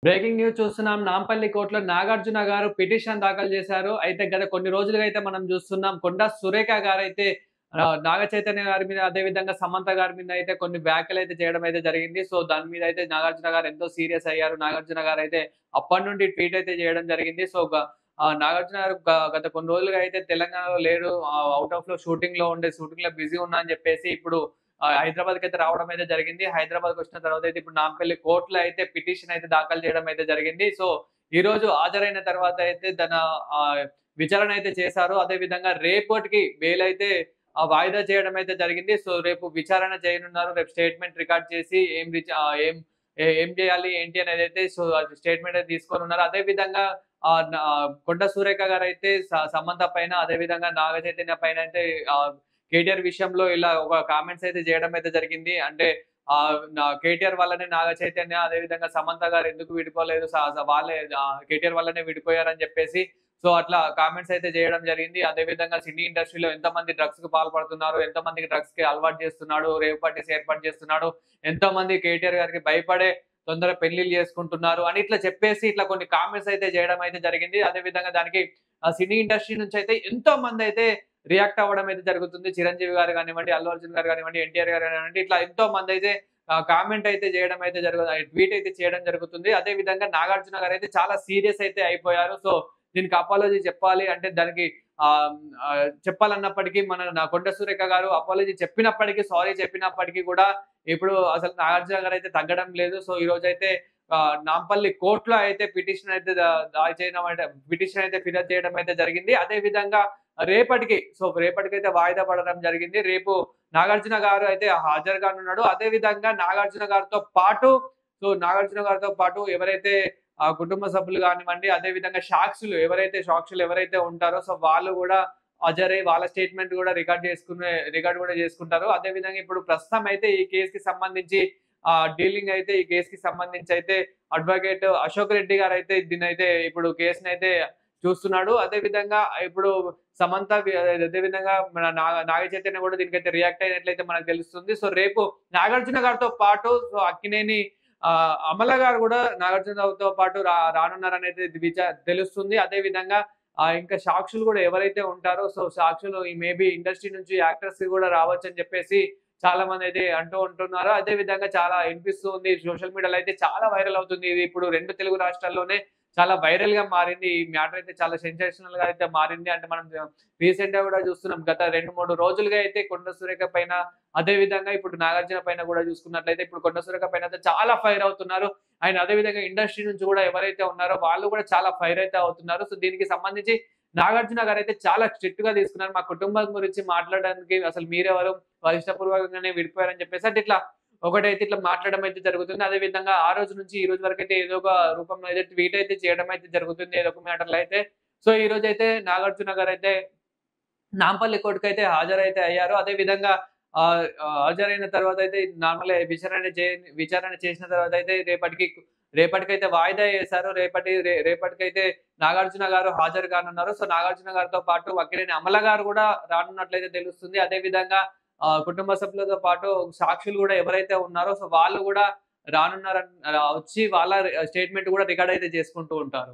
Breaking news చూస్తున్నాం. నాంపల్లి కోర్టులో నాగార్జున గారు పిటిషన్ దాఖలు చేశారు. అయితే గత కొన్ని రోజులుగా అయితే మనం చూస్తున్నాం. కొండా సురేఖ గారైతే నాగ చైతన్య గారి మీద అదే విధంగా సమంత గారి మీద అయితే కొన్ని వ్యాఖ్యలైతే చేయడం అయితే జరిగింది. సో దాని మీద అయితే నాగార్జున గారు ఎంతో సీరియస్ అయ్యారు. నాగార్జున గారైతే అప్పటి నుండి ట్వీట్ అయితే చేయడం జరిగింది. సో నాగార్జున గారు గత కొన్ని రోజులుగా అయితే తెలంగాణలో లేరు. ఔట్ ఆఫ్‌లో షూటింగ్‌లో బిజీ ఉన్నా అని చెప్పేసి ఇప్పుడు హైదరాబాద్‌కైతే రావడం అయితే జరిగింది. హైదరాబాద్‌కొచ్చిన తర్వాత అయితే ఇప్పుడు నాంపల్లి కోర్ట్‌లో అయితే పిటిషన్ అయితే దాఖలు చేయడం అయితే జరిగింది. సో, ఈరోజు హాజరైన తర్వాత అయితే తన విచారణ అయితే చేశారు. అదే విధంగా రేపటికి బెయిల్ అయితే వాయిదా చేయడం అయితే జరిగింది. సో, రేపు విచారణ చేయనున్నారు. రేపు స్టేట్‌మెంట్ రికార్డ్ చేసి ఏం చేయాలి ఏంటి అనేదైతే అది స్టేట్‌మెంట్ అయితే తీసుకోనున్నారు. అదే విధంగా కొండ సురేఖ గారైతే సమంత పైన అదే విధంగా నాగ చైతన్య పైన అయితే కేటీఆర్ విషయంలో ఇలా ఒక కామెంట్స్ అయితే చేయడం అయితే జరిగింది. అంటే కేటీఆర్ వల్లనే నాగ చైతన్య అదే విధంగా సమంత గారు ఎందుకు విడిపోలేదు. స స వాళ్ళే కేటీఆర్ వల్లనే విడిపోయారని చెప్పేసి సో అట్లా కామెంట్స్ అయితే చేయడం జరిగింది. అదే విధంగా సినీ ఇండస్ట్రీలో ఎంతమంది డ్రగ్స్‌కి పాల్పడుతున్నారు, ఎంతమందికి డ్రగ్స్‌కి అలవాటు చేస్తున్నాడు, రేవ్ పార్టీస్ ఏర్పాటు చేస్తున్నాడు, ఎంతోమంది కేటీఆర్ గారికి భయపడే తొందరగా పెళ్లిళ్లు చేసుకుంటున్నారు అని ఇట్లా చెప్పేసి ఇట్లా కొన్ని కామెంట్స్ అయితే చేయడం అయితే జరిగింది. అదే విధంగా దానికి సినీ ఇండస్ట్రీ నుంచి అయితే ఎంతో మందైతే రియాక్ట్ అవ్వడం అయితే జరుగుతుంది. చిరంజీవి గారు గానివ్వండి, అల్లు అర్జున్ గారు గానివ్వండి, ఎన్టీఆర్ గారు గానివ్వండి, ఇట్లా ఎంతో మందైతే కామెంట్ అయితే చేయడం అయితే ట్వీట్ అయితే చేయడం జరుగుతుంది. అదే విధంగా నాగార్జున గారైతే చాలా సీరియస్ అయితే అయిపోయారు. సో, దీనికి అపాలజీ చెప్పాలి అంటే దానికి ఆహ్, చెప్పాలన్నప్పటికీ కొండ సురేఖ గారు అపాలజీ చెప్పినప్పటికీ, సారీ చెప్పినప్పటికీ కూడా ఇప్పుడు అసలు నాగార్జున గారైతే తగ్గడం లేదు. సో, ఈరోజైతే నాంపల్లి కోర్ట్‌లో అయితే పిటిషన్ అయితే దాఖలు చేయడం అంటే పిటిషన్ అయితే ఫిర్యాదు చేయడం అయితే జరిగింది. అదే విధంగా రేపటికైతే వాయిదా పడడం జరిగింది. రేపు నాగార్జున గారు అయితే హాజరు కానున్నాడు. అదే విధంగా నాగార్జున గారితో పాటు ఎవరైతే కుటుంబ సభ్యులు గానివ్వండి, అదే విధంగా సాక్షులు ఎవరైతే ఉంటారో సో వాళ్ళు గూడా హాజరై వాళ్ళ స్టేట్‌మెంట్ గూడా రికార్డ్ గూడా చేసుకుంటారు. అదే విధంగా ఇప్పుడు ప్రస్తుతం అయితే ఈ కేస్‌కి సంబంధించి ఈ కేస్‌కి సంబంధించి అయితే అడ్వకేట్ అశోక్ రెడ్డి గారైతే దీన్నైతే ఇప్పుడు కేసునైతే చూస్తున్నాడు. అదే విధంగా ఇప్పుడు అదే విధంగా మన నాగ చైతన్య కూడా దీనికైతే రియాక్ట్ అయినట్లయితే మనకు తెలుస్తుంది. సో, రేపు నాగార్జున గారితో పాటు అక్కినేని అమల గారు కూడా నాగార్జునతో పాటు రానున్నారనేది తెలుస్తుంది. అదే విధంగా ఇంకా సాక్షులు కూడా ఎవరైతే ఉంటారో సో, సాక్షులు మేబీ ఇండస్ట్రీ నుంచి యాక్టర్స్ కూడా రావచ్చని చెప్పేసి చాలా మందైతే అంటూ ఉంటున్నారు. అదే విధంగా చాలా వినిపిస్తూ ఉంది. సోషల్ మీడియాలో అయితే చాలా వైరల్ అవుతుంది. ఇది ఇప్పుడు 2 తెలుగు రాష్ట్రాల్లోనే చాలా వైరల్‌గా మారింది. ఈ మ్యాటర్ అయితే చాలా సెన్సేషనల్‌గా అయితే మారింది. అంటే మనం రీసెంట్‌గా గూడా చూస్తున్నాం. గత 2, 3 రోజులుగా అయితే కొండ సురేఖ పైన, అదే విధంగా ఇప్పుడు నాగార్జున పైన గూడా చూసుకున్నట్లయితే ఇప్పుడు కొండ సురేఖ పైన అయితే చాలా ఫైర్ అవుతున్నారు. అండ్ అదే విధంగా ఇండస్ట్రీ నుంచి గూడా ఎవరైతే ఉన్నారో వాళ్ళు గూడా చాలా ఫైర్ అయితే అవుతున్నారు. సో, దీనికి సంబంధించి నాగార్జున గారైతే చాలా స్ట్రిక్ట్‌గా తీసుకున్నారు. మా కుటుంబం గురించి మాట్లాడడానికి అసలు మీరెవరు? వాళ్ళు ఇష్టపూర్వకంగానే విడిపోయారని చెప్పేసి అంటే ఒకటైతే ఇట్లా మాట్లాడడం అయితే జరుగుతుంది. అదే విధంగా ఆ రోజు నుంచి ఈ రోజు వరకైతే ఏదో ఒక రూపంలో అయితే ట్వీట్ అయితే చేయడం అయితే జరుగుతుంది. ఏదో ఒక మ్యాటర్‌లో అయితే. సో, ఈరోజైతే నాగార్జున గారైతే నాంపల్లి కోర్ట్‌కైతే హాజరైతే అయ్యారు. అదే విధంగా హాజరైన తర్వాత అయితే నార్మల్‌గా విచారణ చేసిన తర్వాత అయితే రేపటికైతే వాయిదా యేశారు. రేపటికైతే నాగార్జున గారు హాజరు కానున్నారు. సో, నాగార్జున గారితో పాటు అక్కినేని అమల గారు గూడా రానున్నట్లయితే తెలుస్తుంది. అదే విధంగా కుటుంబ సభ్యులతో పాటు సాక్షులు గూడా ఎవరైతే ఉన్నారో సో, వాళ్ళు గూడా వచ్చి వాళ్ళ స్టేట్‌మెంట్ గూడా రికార్డ్ అయితే చేసుకుంటూ ఉంటారు.